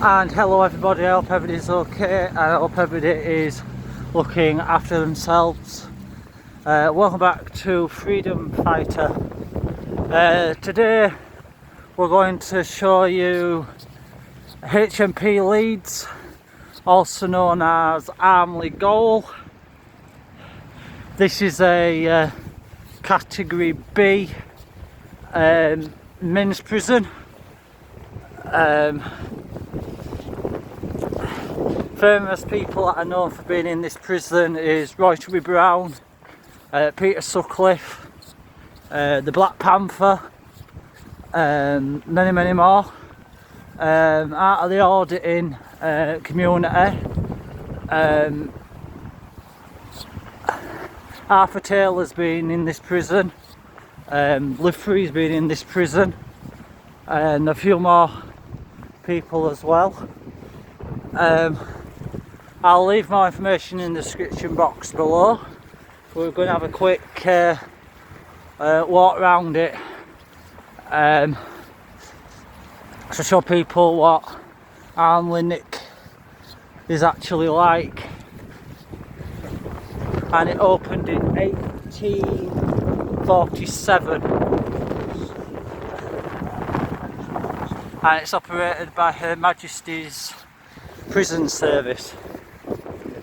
And hello everybody, I hope everybody's okay. I hope everybody is looking after themselves. Welcome back to Freedom Fighter. Today we're going to show you HMP Leeds, also known as Armley Gaol. This is a category B men's prison. Famous people that are known for being in this prison is Roy Brown, Peter Sutcliffe, the Black Panther, many more. Out of the auditing community, Arthur Taylor's been in this prison, Liffrey's been in this prison, and a few more people as well. I'll leave more information in the description box below. We're going to have a quick walk around it to show people what Armley is actually like. And it opened in 1847 and it's operated by Her Majesty's Prison Service.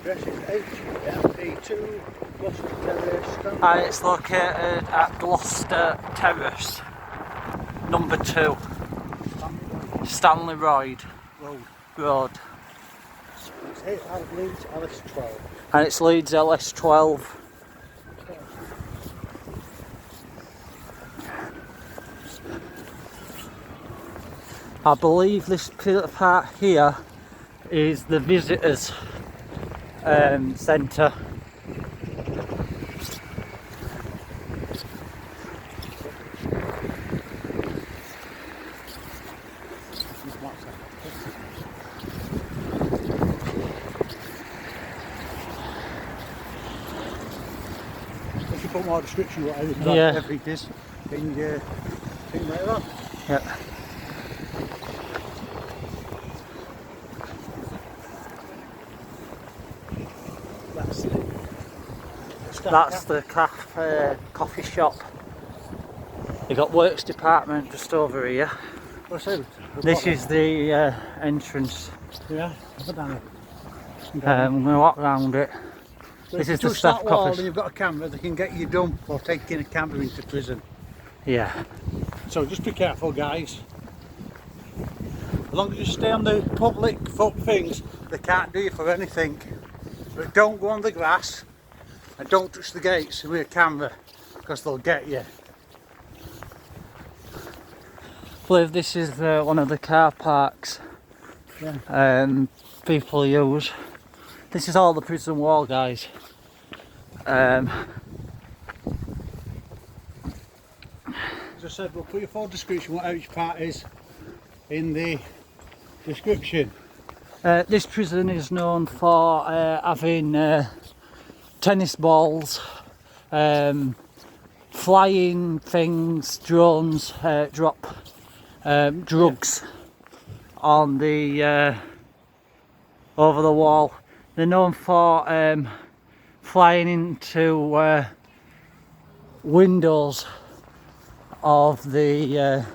The address is HMP 2, Gloucester Terrace, And it's located at Gloucester Terrace, number 2, Stanley Road. It's Leeds LS12. And it's Leeds LS12. I believe this part here is the visitors centre. If you put more description what I would Yeah. like every day in your thing later on. Yeah. That's the coffee shop. You've got works department just over here. What's it? This is the entrance. Yeah, I've done it. I'm going to walk around it. So This if is you the touch staff that wall coffee. and you've got a camera, they can get you done for taking a camera into prison. Yeah. So just be careful, guys. As long as you stay on the public things, they can't do you for anything. But don't go on the grass and don't touch the gates with a camera because they'll get you. I believe this is one of the car parks people use. This is all the prison wall, guys. As I said, we'll put your full description what each part is in the description. This prison is known for having tennis balls, flying things, drones, drop drugs on the over the wall. They're known for flying into windows of the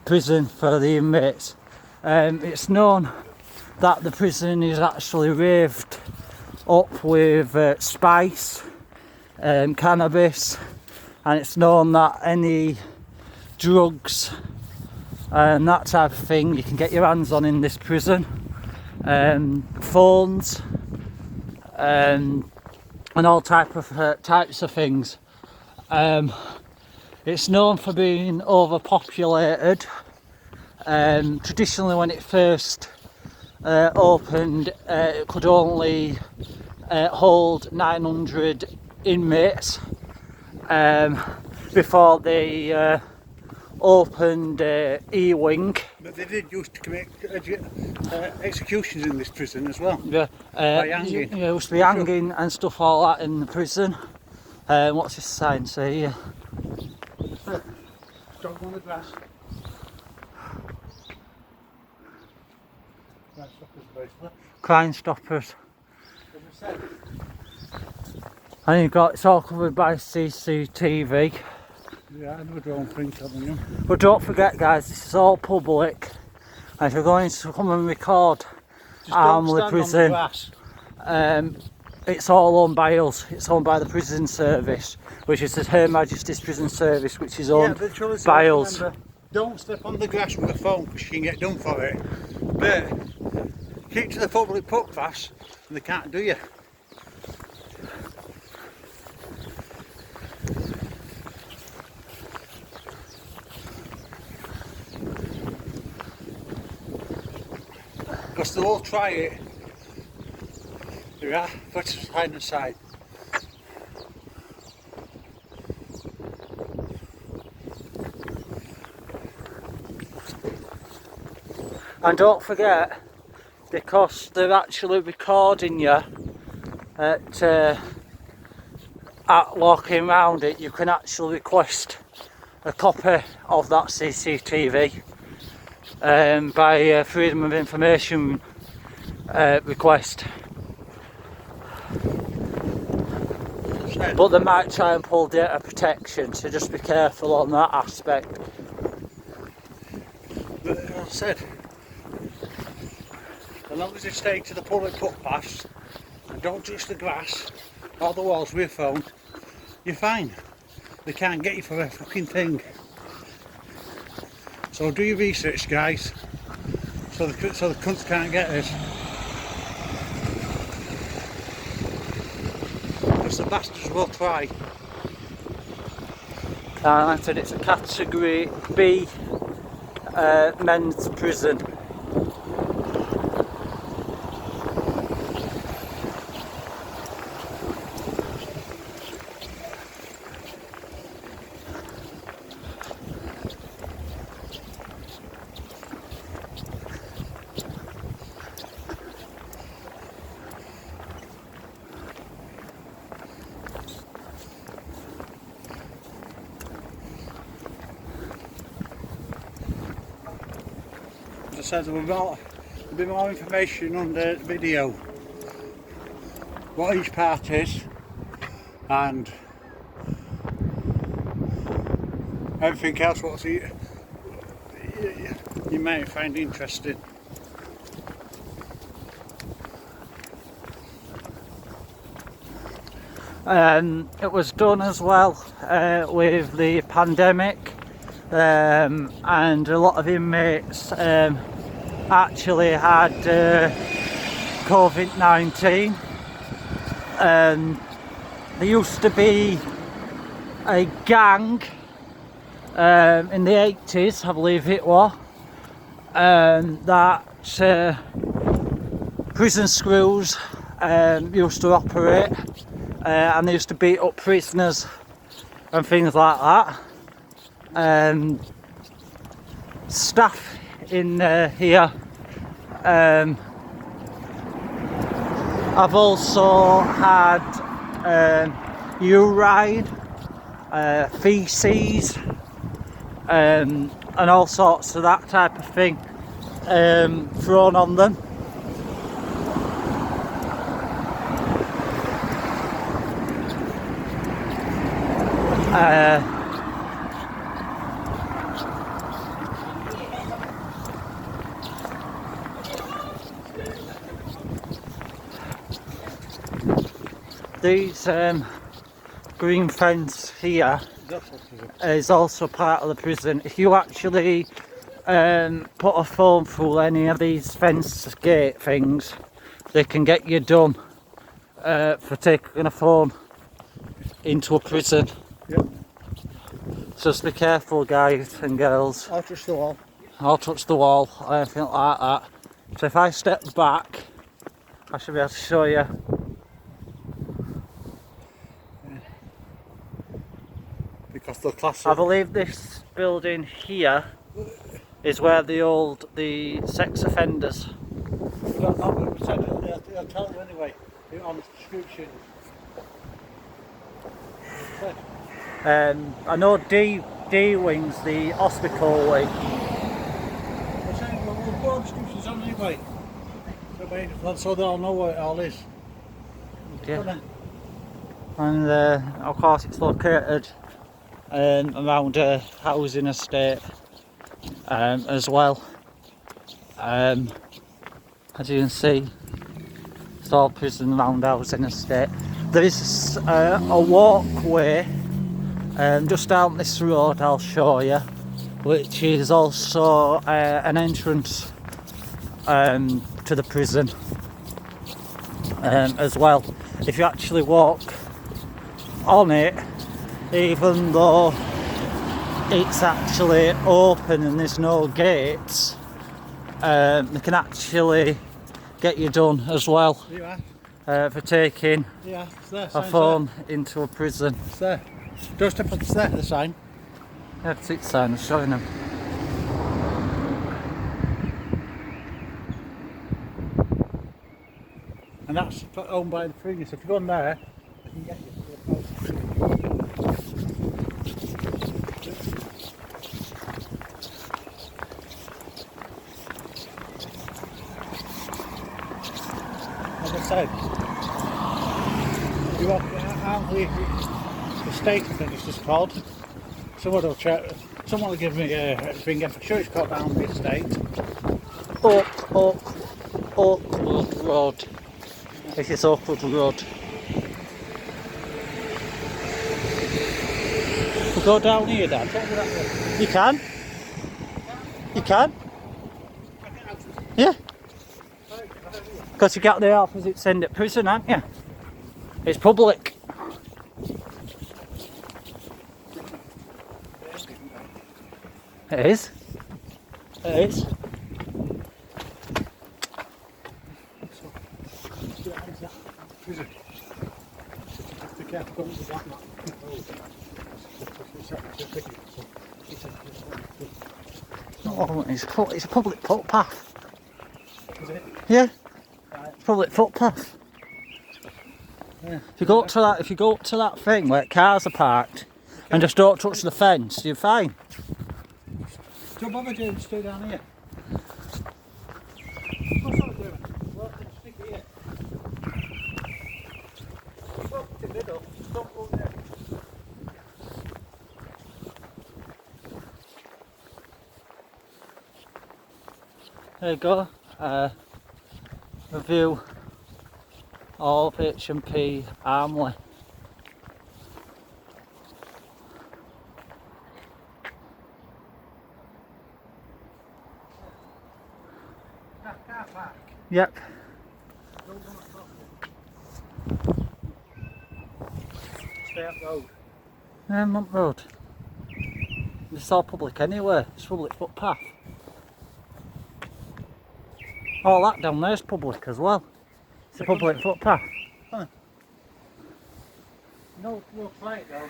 prison for the inmates. It's known that the prison is actually raved up with spice, cannabis, and it's known that any drugs and that type of thing you can get your hands on in this prison. Phones and all types of things. It's known for being overpopulated. Traditionally, when it first opened, it could only hold 900 inmates before they opened E-Wing. But they did used to commit executions in this prison as well. Yeah, by hanging. There used to be hanging and stuff like that in the prison. What's this sign say here? Don't go on the grass. Crime Stoppers basically. Crime Stoppers. As I said, And you've got, it's all covered by CCTV. yeah, I know drone print, haven't you? But don't forget guys, this is all public. And if you're going to come and record Just don't Armley stand Prison, on the grass. it's all owned by us. It's owned by the prison service, which is the Her Majesty's Prison Service, which is owned but surely by us. remember, don't step on the grass with a phone because you can get done for it. But keep to the public footpaths and they can't do you. Because they'll all try it. There we are, put us side and side. And don't forget, because they're actually recording you at walking around it, you can actually request a copy of that CCTV by Freedom of Information request. But they might try and pull data protection, so just be careful on that aspect. But as I said, as long as they stay to the public footpaths and don't touch the grass or the walls with a phone, you're fine. They can't get you for a fucking thing. So do your research, guys, so the cunts can't get us. Because the bastards will try. And I said it's a category B men's prison. As I said, there'll be more information on the video, what each part is, and everything else what you might find interesting. It was done as well with the pandemic, and a lot of inmates actually had COVID-19. There used to be a gang in the 80s, I believe it was, that prison screws used to operate, and they used to beat up prisoners and things like that. Staff in here I've also had urine, feces, and all sorts of that type of thing thrown on them. These green fence here is also part of the prison. If you actually put a phone through any of these fence gate things, they can get you done for taking a phone into a prison. Yep. So just be careful, guys and girls. I'll touch the wall. I'll touch the wall, anything like that. So if I step back, I should be able to show you. Because the class. I believe this building here is where the sex offenders. They'll tell you anyway on the description. I know D wing's the hospital wing. We'll put on descriptions on anyway. So they all know where it all is. Yeah. And of course it's located around a housing estate as well. As you can see, it's all prison round housing estate. There is a walkway just down this road, I'll show you, which is also an entrance to the prison as well. If you actually walk on it, even though it's actually open and there's no gates, they can actually get you done as well for taking a phone into a prison. It's there. Don't step on the sign. Yeah, it's its sign, I'm showing them. And that's owned by the prison. So if you go on there, I can get you to the post. As I said, you walk Armley Estate, I think it's just called. Someone will check. Someone will give me a finger. I'm sure it's called Armley Estate. Oakwood Road. This is Oakwood Road. We'll go down here, Dad. You can. You can. Yeah. Because you got the opposite end at prison, aren't you? It's public. It is. It is. Oh, it's a public footpath. Is it? Yeah. Public footpath. Yeah. If you go up to that thing where cars are parked and just don't touch the fence, you're fine. Don't bother doing stay down here. What's that doing? Well, stick it here. Well, in the middle. Don't go there. There you go. A view of HMP Armley. Car park. Yep. Don't go across it. Stay up road. Monk Road. It's all public anyway. It's public footpath. All that down there is public as well. It's a public footpath. No flight though.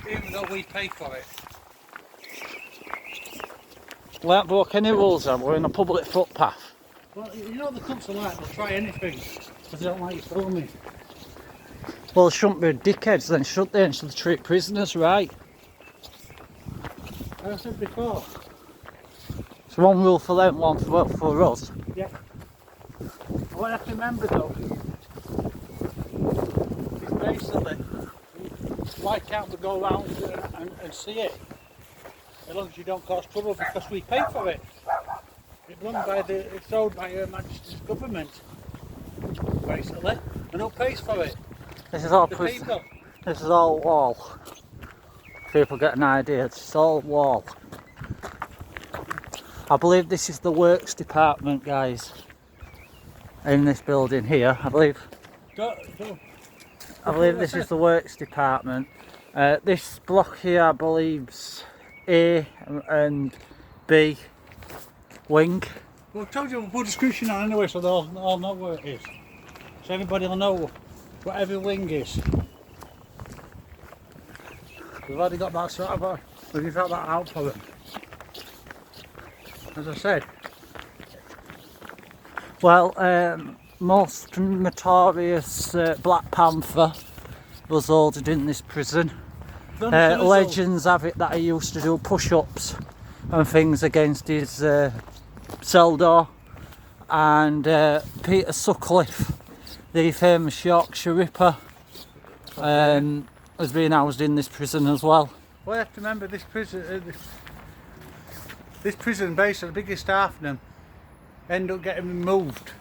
Even though we pay for it. We haven't broke any rules, have we? We're in a public footpath. Well, you know the cunts are like, they'll try anything because they don't like you filming. Well, they shouldn't be dickheads then, should they? And should treat prisoners right. As I said before. It's one rule for them, one for us. Yeah. What I have to remember though is basically why can't we go around and see it? As long as you don't cause trouble, because we pay for it. It's owned by Her Majesty's government, basically, and who pays for it? This is all The prison. people. This is all wall. People get an idea. It's all wall. I believe this is the works department, guys. In this building here, I believe. I believe this is the works department. This block here, I believe's A and B wing. Well, I told you we'll put a description on anyway, so they'll all know where it is. So everybody will know what every wing is. We've already got that sort of. We've got that out for them. As I said. Well, most notorious Black Panther was ordered in this prison. Legends have it that he used to do push-ups and things against his cell door. And Peter Sutcliffe, the famous Yorkshire Ripper, has been housed in this prison as well. Well, you have to remember this prison basically, the biggest half of them end up getting moved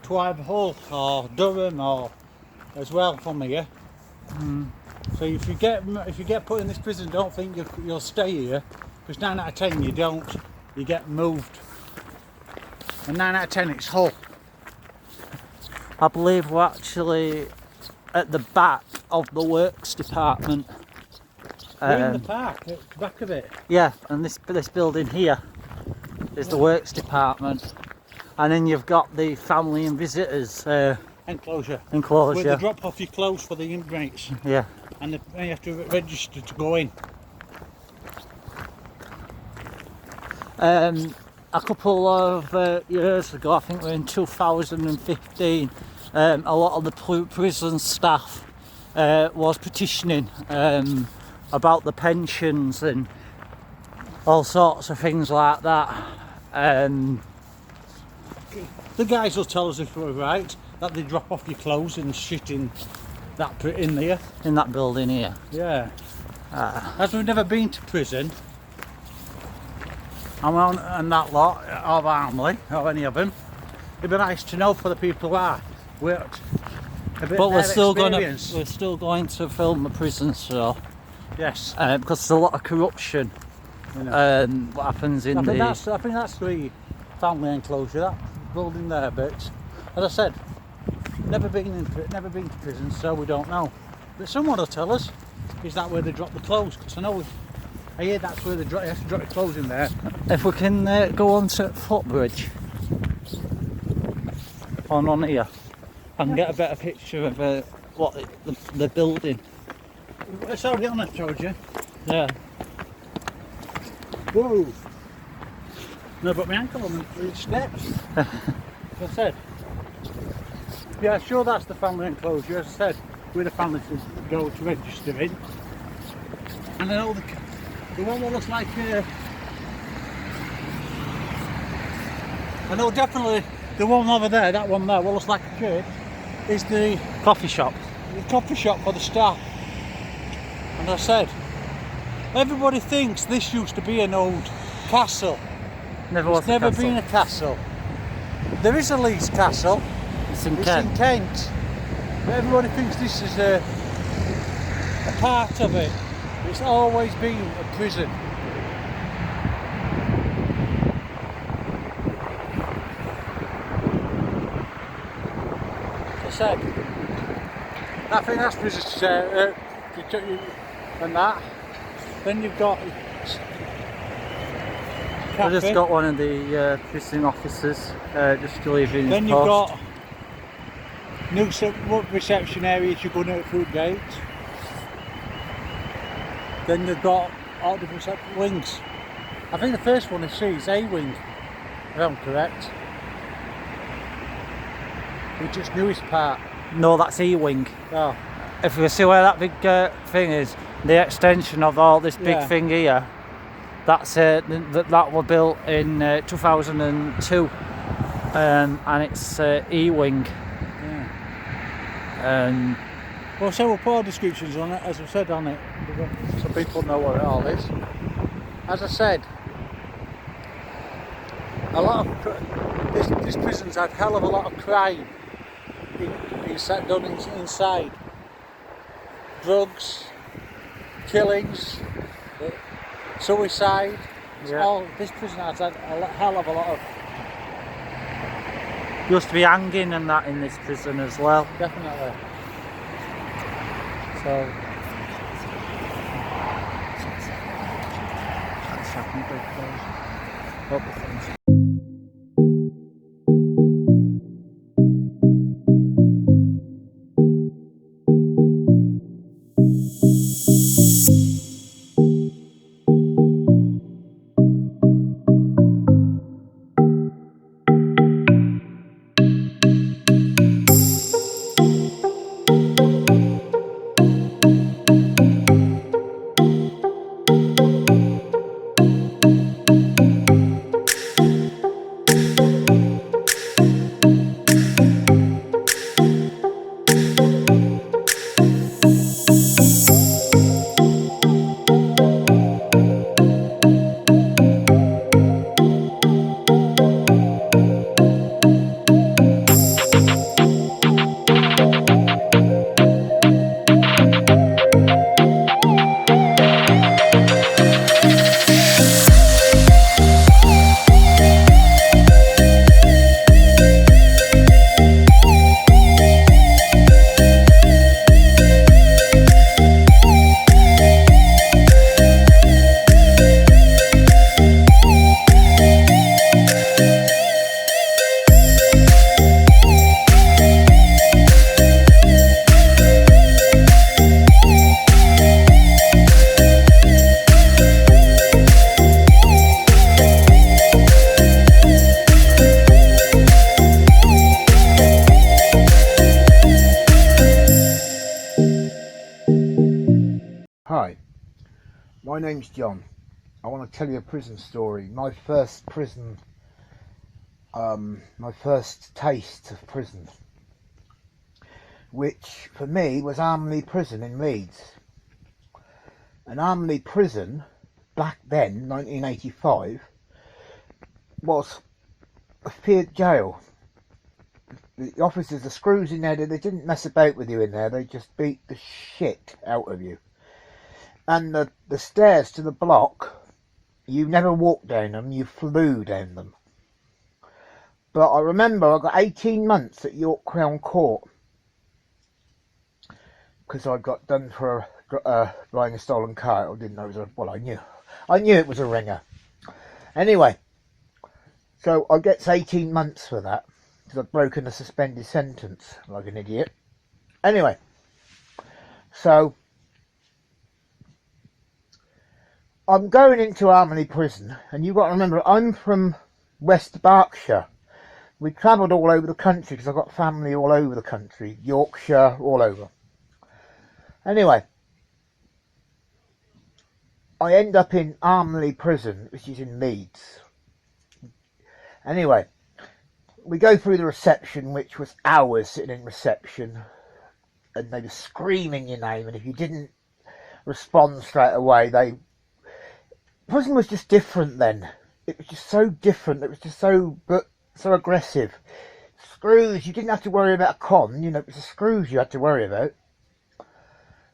to either Hull or Durham or as well from here. So if you get put in this prison, don't think you'll stay here, because 9 out of 10 you don't. You get moved, and 9 out of 10 it's Hull. I believe we're actually at the back of the works department. We're in the park, at the back of it. Yeah, and this building here is the works department, and then you've got the family and visitors Enclosure. enclosure. Where they drop off your clothes for the inmates, Yeah. and you have to register to go in. A couple of years ago, I think we're in 2015, a lot of the prison staff was petitioning about the pensions and all sorts of things like that. The guys will tell us if we're right, that they drop off your clothes and shit in there. In that building here. Yeah. As we've never been to prison, and that lot of Armley, or any of them, it'd be nice to know for the people who are. But we're still going to film the prison show. Yes. Because there's a lot of corruption. You know. What happens in I think the... that's the family enclosure, that building there. But as I said, never been to prison, so we don't know. But someone will tell us. Is that where they drop the clothes? Because I hear that's where you have to drop your clothes in there. If we can go on to footbridge on here and get a better picture of what the building. It's already on, I told you. Yeah. Whoa! No, but my ankle on the steps. As I said. Yeah, sure, that's the family enclosure. As I said, where the family should go to register in. And then all the one that looks like I know definitely the one over there, that one there, what looks like a church, is the Coffee shop. coffee shop for the staff. And I said, everybody thinks this used to be an old castle. It's never been a castle. There is a Leeds castle. It's in It's Kent. in Kent. But everybody thinks this is a part of it. It's always been a prison. As I said, I think that's prison and that. Then you've got I just got one of the prison officers just leaving his Then you've post. got new reception areas you go near through the gate. Then they've got all different wings. I think the first one is A wing, if I'm correct. Which is newest part. No, that's E-wing. Oh, If you see where that big thing is, the extension of all this big Yeah. thing here, that's that was built in 2002, and it's E-wing. yeah. Well, so we'll put our descriptions on it, as we said on it, so people know what it all is. As I said, a lot of this prison's had hell of a lot of crime being done inside. Drugs, killings, suicide. Yeah. This prison has had a hell of a lot of. Used to be hanging and that in this prison as well. Definitely. So. That's happened very close. My name's John. I want to tell you a prison story. My first prison, my first taste of prison, which for me was Armley Prison in Leeds. And Armley Prison, back then, 1985, was a feared jail. The officers, the screws in there, they didn't mess about with you in there, they just beat the shit out of you. And the stairs to the block, you never walked down them, you flew down them. But I remember I got 18 months at York Crown Court because I got done for buying a stolen car. I didn't know it was well, I knew it was a ringer. Anyway, so I get 18 months for that because I've broken a suspended sentence like an idiot. Anyway, so I'm going into Armley Prison, and you've got to remember, I'm from West Yorkshire. We travelled all over the country because I've got family all over the country, Yorkshire, all over. Anyway, I end up in Armley Prison, which is in Leeds. Anyway, we go through the reception, which was hours sitting in reception, and they were screaming your name, and if you didn't respond straight away, prison was just different then. It was just so different. It was just so aggressive. Screws, you didn't have to worry about a con, you know, it was the screws you had to worry about.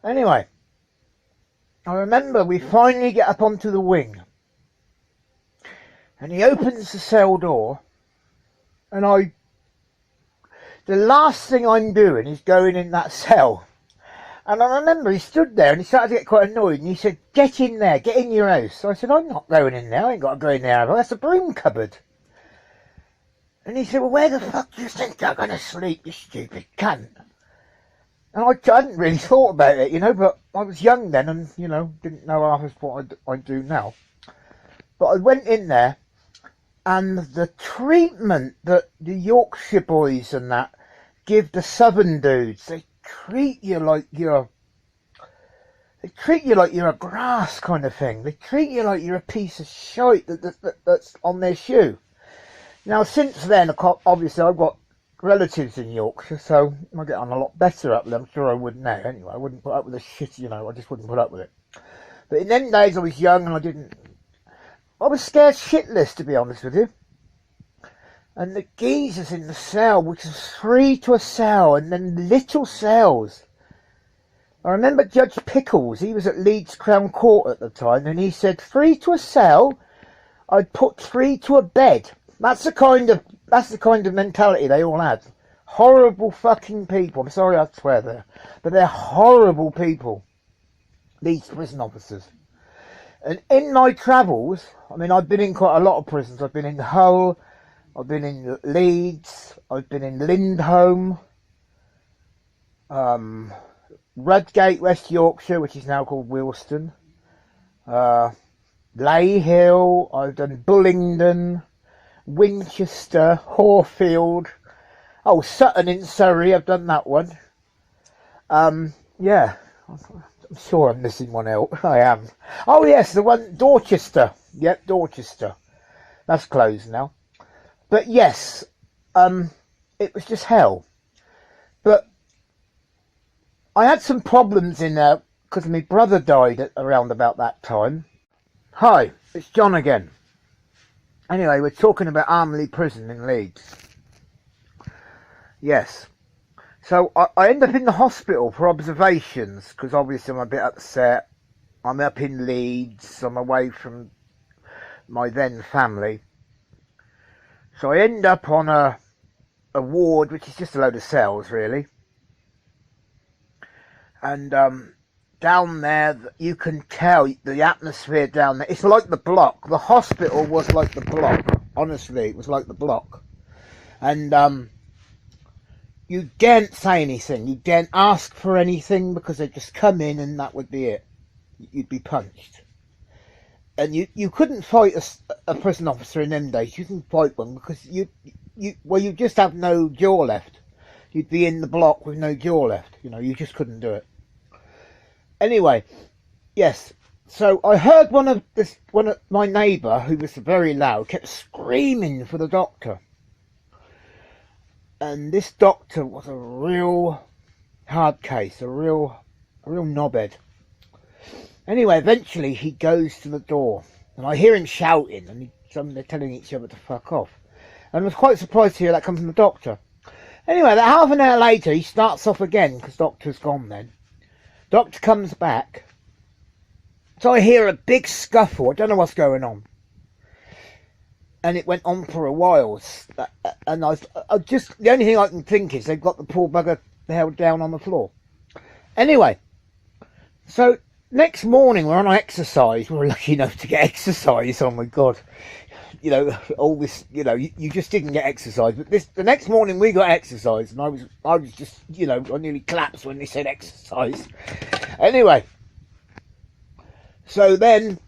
Anyway, I remember we finally get up onto the wing, and he opens the cell door, and the last thing I'm doing is going in that cell. And I remember he stood there and he started to get quite annoyed, and he said, "Get in there, get in your house." So I said, "I'm not going in there, I ain't got to go in there, that's a broom cupboard." And he said, "Well, where the fuck do you think you're going to sleep, you stupid cunt?" And I hadn't really thought about it, you know, but I was young then and, you know, didn't know half as what I do now. But I went in there, and the treatment that the Yorkshire boys and that give the southern dudes, they treat you like you're a grass kind of thing. They treat you like you're a piece of shite that's on their shoe. Now, since then, obviously, I've got relatives in Yorkshire, so I get on a lot better up with them. I'm sure I would now. Anyway, I wouldn't put up with the shit, you know. I just wouldn't put up with it. But in them days, I was young and I was scared shitless, to be honest with you. And the geezers in the cell, which was 3 to a cell, and then little cells. I remember Judge Pickles, he was at Leeds Crown Court at the time, and he said 3 to a cell, I'd put 3 to a bed. That's the kind of mentality they all had. Horrible fucking people. I'm sorry I swear there, but they're horrible people, these prison officers. And in my travels, I mean, I've been in quite a lot of prisons. I've been in Hull, I've been in Leeds, I've been in Lindholm, Rudgate, West Yorkshire, which is now called Wilston, Lay Hill, I've done Bullingdon, Winchester, Horfield, Sutton in Surrey, I've done that one. Yeah, I'm sure I'm missing one out. I am. Oh yes, the one, Dorchester. Yep, Dorchester. That's closed now. But yes, it was just hell. But I had some problems in there because my brother died around about that time. Hi, it's John again. Anyway, we're talking about Armley Prison in Leeds. Yes. So I end up in the hospital for observations because obviously I'm a bit upset. I'm up in Leeds. I'm away from my then family. So I end up on a ward, which is just a load of cells, really. And down there, you can tell the atmosphere down there. It's like the block. The hospital was like the block. Honestly, it was like the block. And you daren't say anything. You daren't ask for anything because they'd just come in and that would be it. You'd be punched. And you couldn't fight a prison officer in them days. You couldn't fight one because you just have no jaw left. You'd be in the block with no jaw left. You know, you just couldn't do it. Anyway, yes. So I heard one of my neighbour, who was very loud, kept screaming for the doctor. And this doctor was a real hard case, a real knobhead. Anyway, eventually he goes to the door, and I hear him shouting, and they're telling each other to fuck off. And I was quite surprised to hear that come from the doctor. Anyway, about half an hour later, he starts off again, because doctor's gone then. Doctor comes back. So I hear a big scuffle. I don't know what's going on. And it went on for a while. And I just, the only thing I can think is they've got the poor bugger held down on the floor. Anyway, so next morning we're on exercise. We're lucky enough to get exercise. Oh my God. You know, all this, you know, you just didn't get exercise. But the next morning we got exercise. And I was just, you know, I nearly collapsed when they said exercise. Anyway. So then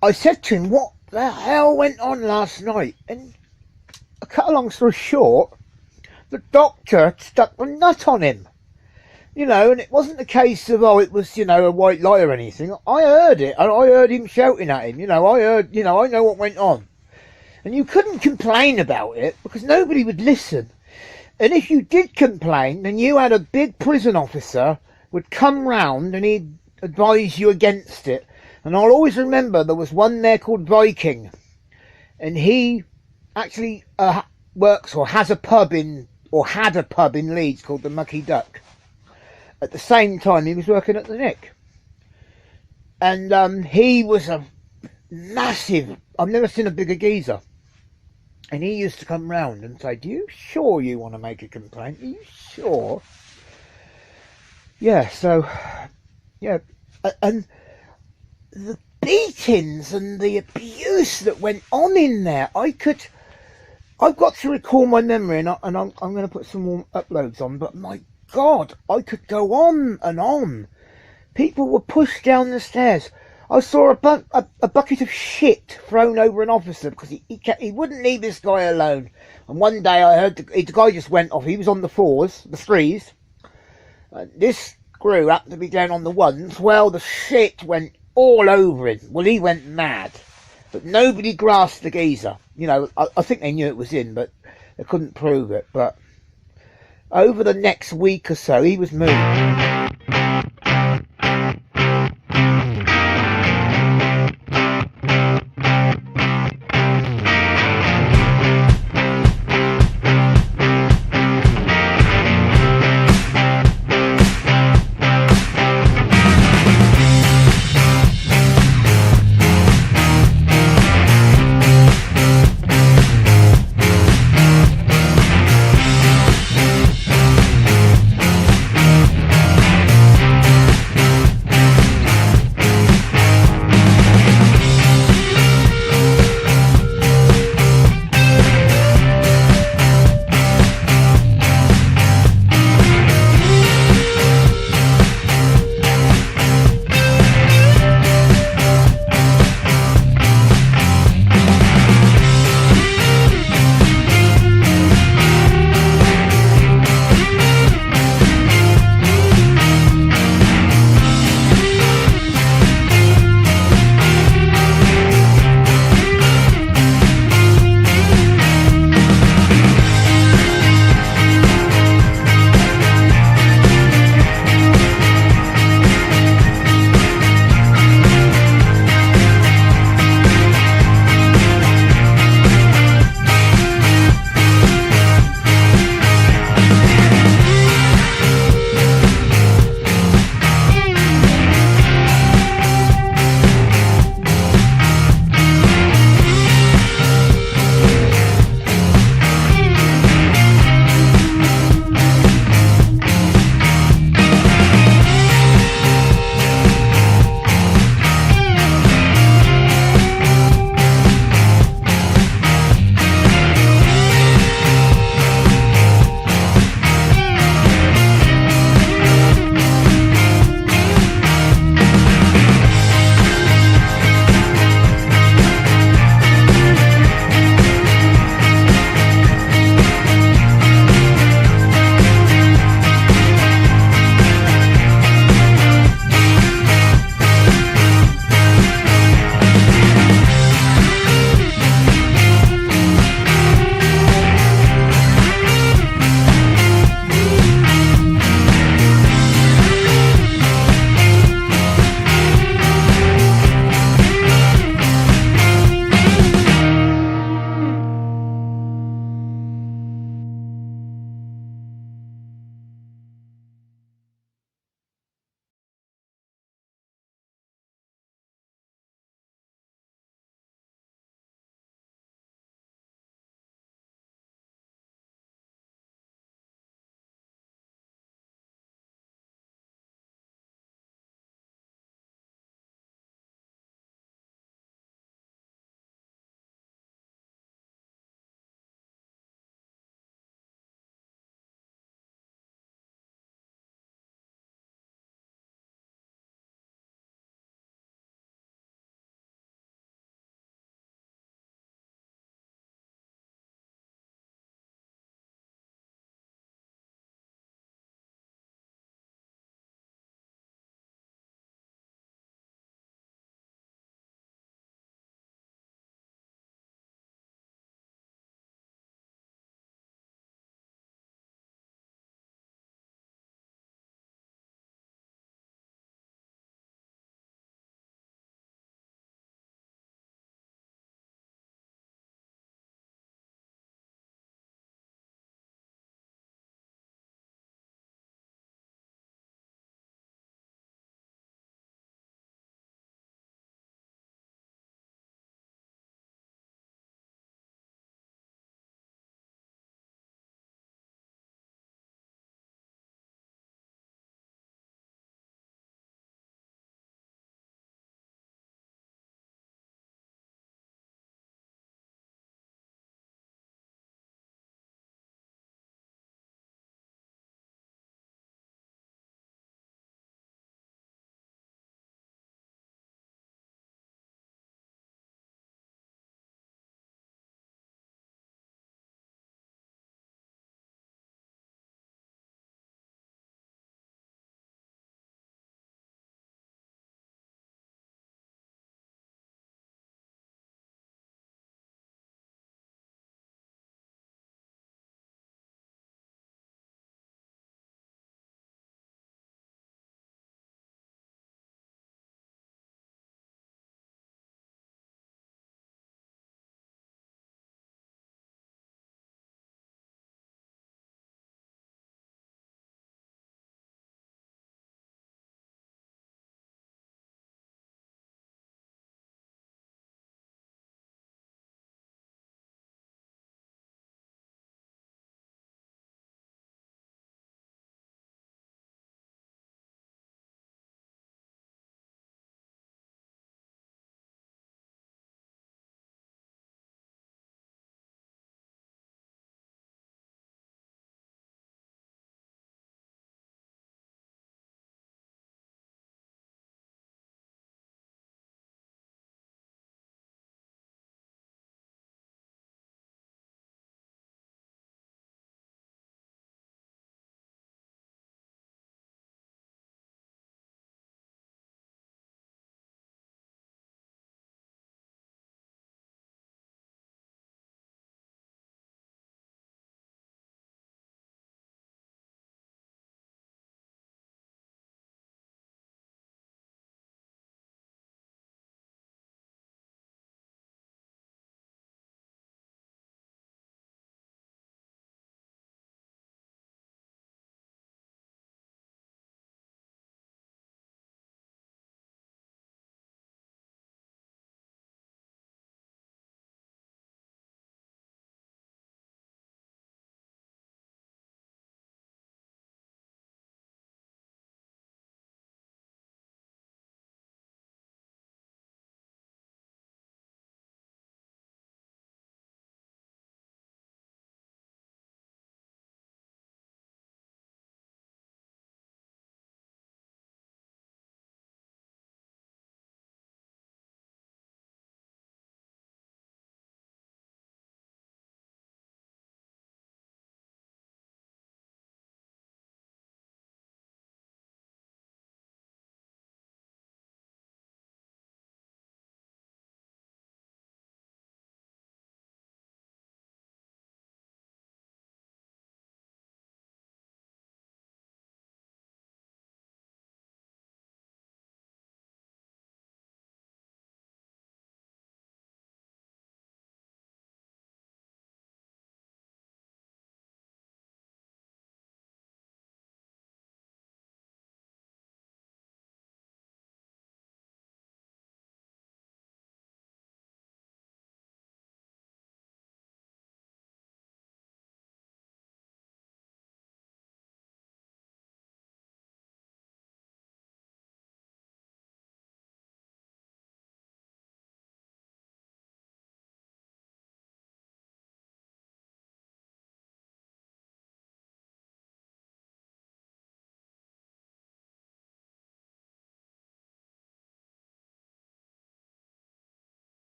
I said to him, what the hell went on last night? And I cut a long story short, the doctor stuck a nut on him. You know, and it wasn't a case of, oh, it was, you know, a white lie or anything. I heard it. I heard him shouting at him. You know, I know what went on. And you couldn't complain about it because nobody would listen. And if you did complain, then you had a big prison officer would come round and he'd advise you against it. And I'll always remember there was one there called Viking, and he actually works or had a pub in Leeds called the Mucky Duck. At the same time he was working at the Nick, and he was a massive, I've never seen a bigger geezer, and he used to come round and say, do you sure you want to make a complaint? Are you sure? Yeah, so yeah, and the beatings and the abuse that went on in there, I've got to recall my memory, and I'm going to put some more uploads on, but my God, I could go on and on. People were pushed down the stairs. I saw a bucket of shit thrown over an officer because he wouldn't leave this guy alone. And one day I heard the guy just went off. He was on the threes. This screw happened to be down on the ones. Well, the shit went all over him. Well, he went mad. But nobody grasped the geezer. You know, I think they knew it was in, but they couldn't prove it. But over the next week or so, he was moved.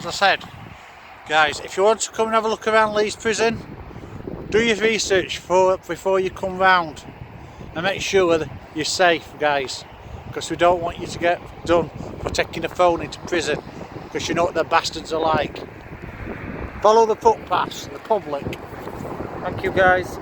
as I said, guys, if you want to come and have a look around Leeds Prison, do your research before you come round, and make sure that you're safe, guys, because we don't want you to get done for taking a phone into prison, because you know what the bastards are like. Follow the footpaths, the public. Thank you, guys.